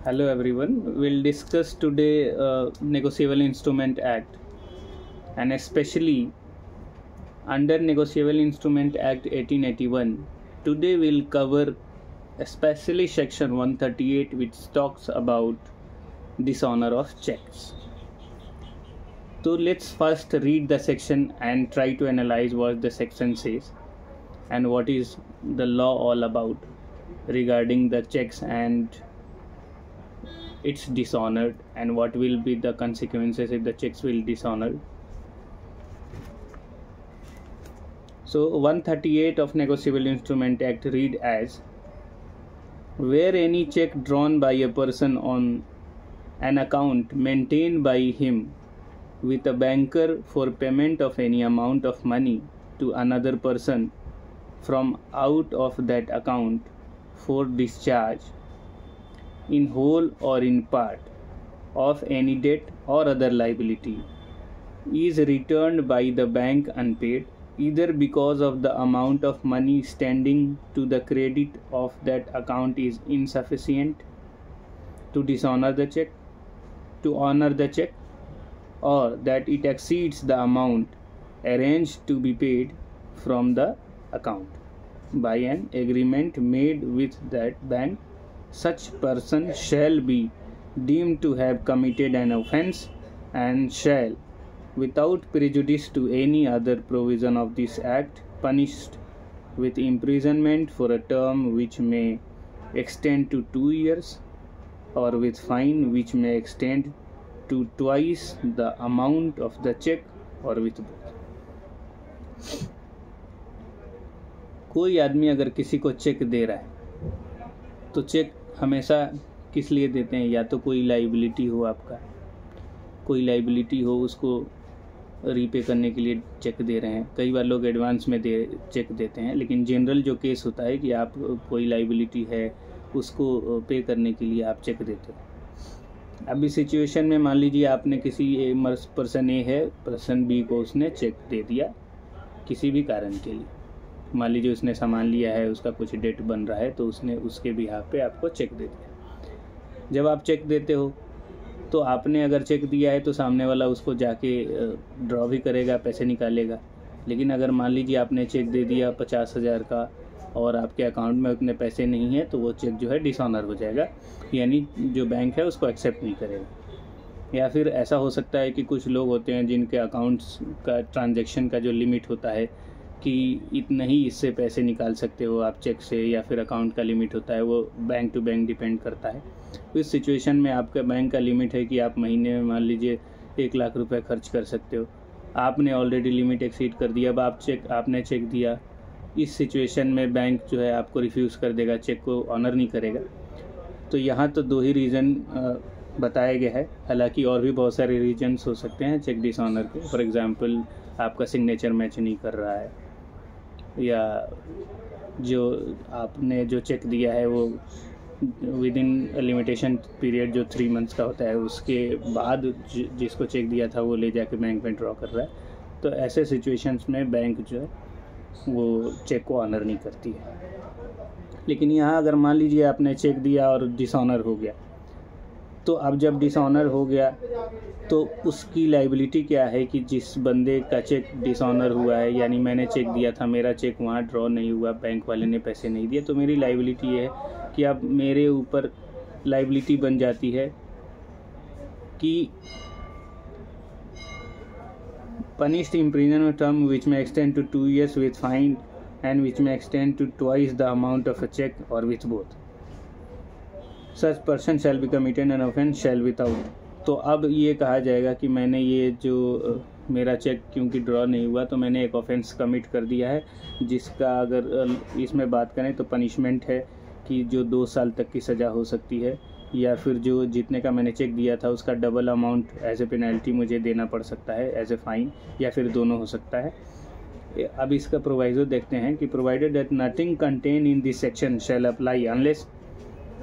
Hello everyone. We'll discuss today Negotiable Instrument Act, and especially under Negotiable Instrument Act 1881. Today we'll cover especially section 138, which talks about dishonor of checks. So let's first read the section and try to analyze what the section says and what is the law all about regarding the checks and it's dishonored, and what will be the consequences if the checks will dishonored. So 138 of Negotiable Instrument Act read as, where any check drawn by a person on an account maintained by him with a banker for payment of any amount of money to another person from out of that account for discharge in whole or in part of any debt or other liability is returned by the bank unpaid, either because of the amount of money standing to the credit of that account is insufficient to honor the check, or that it exceeds the amount arranged to be paid from the account by an agreement made with that bank, such person shall be deemed to have committed an offence and shall, without prejudice to any other provision of this act, punished with imprisonment for a term which may extend to 2 years, or with fine which may extend to twice the amount of the check, or with both. कोई आदमी अगर किसी को check दे रहा है तो check हमेशा किस लिए देते हैं? या तो कोई लाइबिलिटी हो, आपका कोई लाइबिलिटी हो, उसको रीपे करने के लिए चेक दे रहे हैं। कई बार लोग एडवांस में चेक देते हैं, लेकिन जनरल जो केस होता है कि आप कोई लाइबिलिटी है उसको पे करने के लिए आप चेक देते हो। अब इस सिचुएशन में मान लीजिए आपने किसी पर्सन ए है, पर्सन बी को उसने चेक दे दिया किसी भी कारण के लिए। मान लीजिए उसने सामान लिया है, उसका कुछ डेट बन रहा है, तो उसने उसके बिहाफ पे आपको चेक दे दिया। जब आप चेक देते हो तो आपने अगर चेक दिया है तो सामने वाला उसको जाके ड्रॉ भी करेगा, पैसे निकालेगा। लेकिन अगर मान लीजिए आपने चेक दे दिया 50,000 का और आपके अकाउंट में उतने पैसे नहीं हैं, तो वो चेक जो है डिसऑनर हो जाएगा, यानी जो बैंक है उसको एक्सेप्ट नहीं करेगा। या फिर ऐसा हो सकता है कि कुछ लोग होते हैं जिनके अकाउंट्स का ट्रांजैक्शन का जो लिमिट होता है कि इतना ही इससे पैसे निकाल सकते हो आप चेक से, या फिर अकाउंट का लिमिट होता है, वो बैंक टू बैंक डिपेंड करता है। तो इस सिचुएशन में आपका बैंक का लिमिट है कि आप महीने में मान लीजिए 1 लाख रुपए खर्च कर सकते हो। आपने ऑलरेडी लिमिट एक्सीड कर दिया, अब आपने चेक दिया। इस सिचुएशन में बैंक जो है आपको रिफ्यूज़ कर देगा, चेक को ऑनर नहीं करेगा। तो यहाँ तो 2 ही रीज़न बताया गया है, हालांकि और भी बहुत सारे रीजन्स हो सकते हैं चेक डिसऑनर के। फॉर एग्जांपल आपका सिग्नेचर मैच नहीं कर रहा है, या जो आपने जो चेक दिया है वो विद इन लिमिटेशन पीरियड जो 3 मंथ्स का होता है, उसके बाद जिसको चेक दिया था वो ले जाके बैंक में ड्रॉ कर रहा है। तो ऐसे सिचुएशंस में बैंक जो है वो चेक को ऑनर नहीं करती है। लेकिन यहाँ अगर मान लीजिए आपने चेक दिया और डिसऑनर हो गया, तो अब जब डिसऑनर हो गया तो उसकी लाइबिलिटी क्या है कि जिस बंदे का चेक डिसऑनर हुआ है, यानी मैंने चेक दिया था, मेरा चेक वहाँ ड्रॉ नहीं हुआ, बैंक वाले ने पैसे नहीं दिए, तो मेरी लाइबिलिटी ये है कि अब मेरे ऊपर लाइबिलिटी बन जाती है कि punished imprisonment term which may extend to 2 years with fine and which may extend to twice the amount of a check, or with both. Such person shall be committed an offence shall without. तो अब ये कहा जाएगा कि मैंने ये जो मेरा चेक क्योंकि ड्रॉ नहीं हुआ तो मैंने एक ऑफेंस कमिट कर दिया है, जिसका अगर इसमें बात करें तो पनिशमेंट है कि जो 2 साल तक की सज़ा हो सकती है, या फिर जो जितने का मैंने चेक दिया था उसका double amount as a penalty मुझे देना पड़ सकता है, एज ए फाइन, या फिर दोनों हो सकता है। अब इसका प्रोवाइजो देखते हैं कि provided that nothing contain in this section shall apply unless,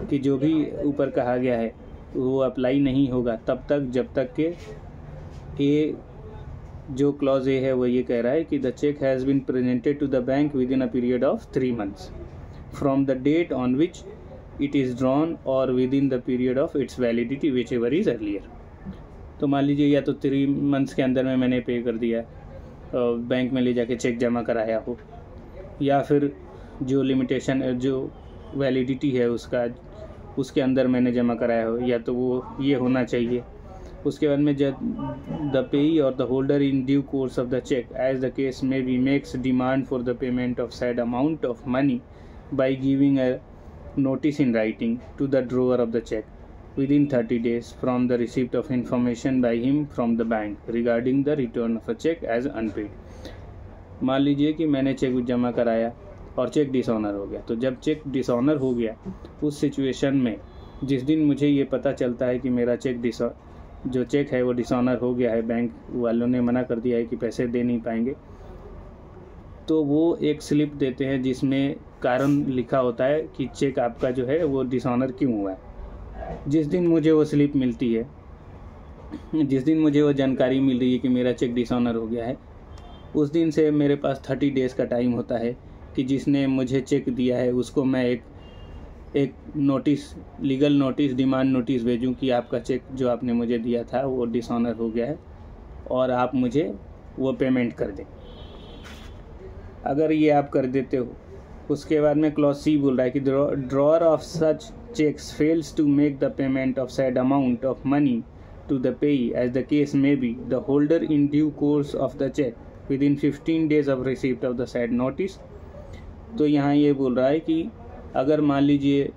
कि जो भी ऊपर कहा गया है वो अप्लाई नहीं होगा तब तक जब तक के ए जो क्लॉज ए है वो ये कह रहा है कि the cheque has been presented to the bank within a period of 3 months from the date on which it is drawn or within the period of its validity whichever is earlier। तो मान लीजिए या तो 3 months के अंदर में मैंने पे कर दिया, बैंक में ले जाके चेक जमा कराया हो, या फिर जो लिमिटेशन जो वैलिडिटी है उसके अंदर मैंने जमा कराया हो, या तो वो ये होना चाहिए। उसके बाद में जब द पेई और the holder in due course of the cheque as the case may be makes demand for the payment of said amount of money by giving a notice in writing to the drawer of the check within 30 days from the receipt of information by him from the bank regarding the return of a check as unpaid। मान लीजिए कि मैंने check जमा कराया और check dishonour हो गया। तो जब चेक डिसऑनर हो गया उस सिचुएशन में जिस दिन मुझे ये पता चलता है कि मेरा जो चेक है वो डिसऑनर हो गया है, बैंक वालों ने मना कर दिया है कि पैसे दे नहीं पाएंगे, तो वो एक स्लिप देते हैं जिसमें कारण लिखा होता है कि चेक आपका जो है वो डिसऑनर क्यों हुआ है। जिस दिन मुझे वो स्लिप मिलती है, जिस दिन मुझे वो जानकारी मिल रही है कि मेरा चेक डिसऑनर हो गया है, उस दिन से मेरे पास 30 डेज़ का टाइम होता है कि जिसने मुझे चेक दिया है उसको मैं एक notice, legal notice, demand notice भेजूं कि आपका चेक जो आपने मुझे दिया था वो डिसऑनर हो गया है और आप मुझे वो पेमेंट कर दें। अगर ये आप कर देते हो, उसके बाद में क्लॉज सी बोल रहा है कि drawer of such cheques fails to make the payment of said amount of money to the payee as the case may be the holder in due course of the cheque within 15 days of receipt of the said notice. तो यहाँ ये बोल रहा है कि अगर मान लीजिए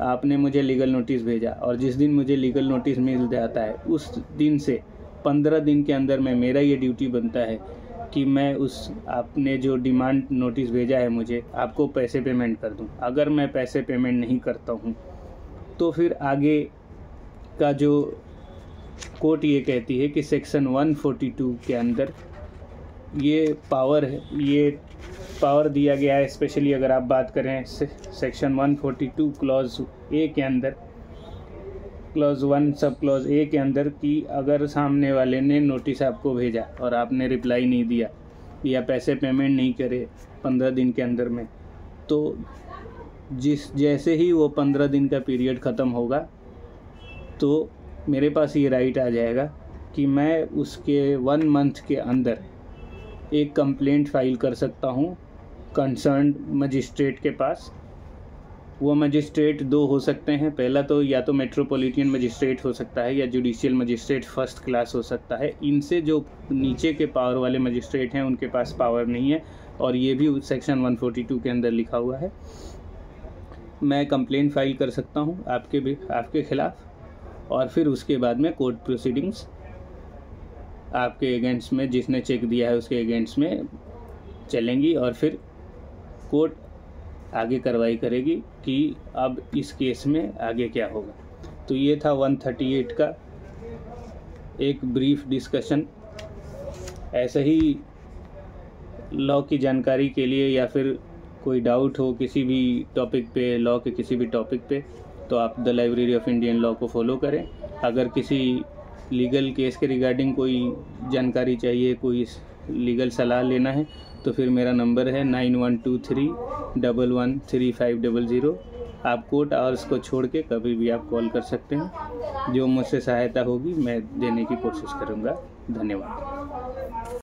आपने मुझे लीगल नोटिस भेजा और जिस दिन मुझे लीगल नोटिस मिल जाता है उस दिन से 15 दिन के अंदर में मेरा ये ड्यूटी बनता है कि मैं आपने जो डिमांड नोटिस भेजा है मुझे, आपको पैसे पेमेंट कर दूं। अगर मैं पैसे पेमेंट नहीं करता हूं तो फिर आगे का जो कोर्ट ये कहती है कि सेक्शन 142 के अंदर ये पावर दिया गया है। स्पेशली अगर आप बात करें सेक्शन 142 क्लॉज ए के अंदर, क्लॉज 1 सब क्लॉज ए के अंदर कि अगर सामने वाले ने नोटिस आपको भेजा और आपने रिप्लाई नहीं दिया या पैसे पेमेंट नहीं करे 15 दिन के अंदर में, तो जैसे ही वो 15 दिन का पीरियड ख़त्म होगा तो मेरे पास ये राइट आ जाएगा कि मैं उसके 1 मंथ के अंदर एक कंप्लेंट फाइल कर सकता हूँ कंसर्न्ड मजिस्ट्रेट के पास। वो मजिस्ट्रेट 2 हो सकते हैं। पहला तो या तो मेट्रोपॉलिटन मजिस्ट्रेट हो सकता है या जुडिशियल मजिस्ट्रेट फर्स्ट क्लास हो सकता है। इनसे जो नीचे के पावर वाले मजिस्ट्रेट हैं उनके पास पावर नहीं है और ये भी सेक्शन 142 के अंदर लिखा हुआ है। मैं कंप्लेंट फाइल कर सकता हूँ आपके ख़िलाफ़ और फिर उसके बाद में कोर्ट प्रोसीडिंग्स आपके अगेंस्ट में, जिसने चेक दिया है उसके अगेंस्ट में चलेंगी और फिर कोर्ट आगे कार्रवाई करेगी कि अब इस केस में आगे क्या होगा। तो ये था 138 का एक ब्रीफ डिस्कशन। ऐसे ही लॉ की जानकारी के लिए या फिर कोई डाउट हो किसी भी टॉपिक पे, लॉ के किसी भी टॉपिक पे, तो आप the library of Indian law को फॉलो करें। अगर किसी लीगल केस के रिगार्डिंग कोई जानकारी चाहिए, कोई लीगल सलाह लेना है, तो फिर मेरा नंबर है 9123113500। आप कोर्ट आवर्स को छोड़ के कभी भी आप कॉल कर सकते हैं। जो मुझसे सहायता होगी मैं देने की कोशिश करूँगा। धन्यवाद।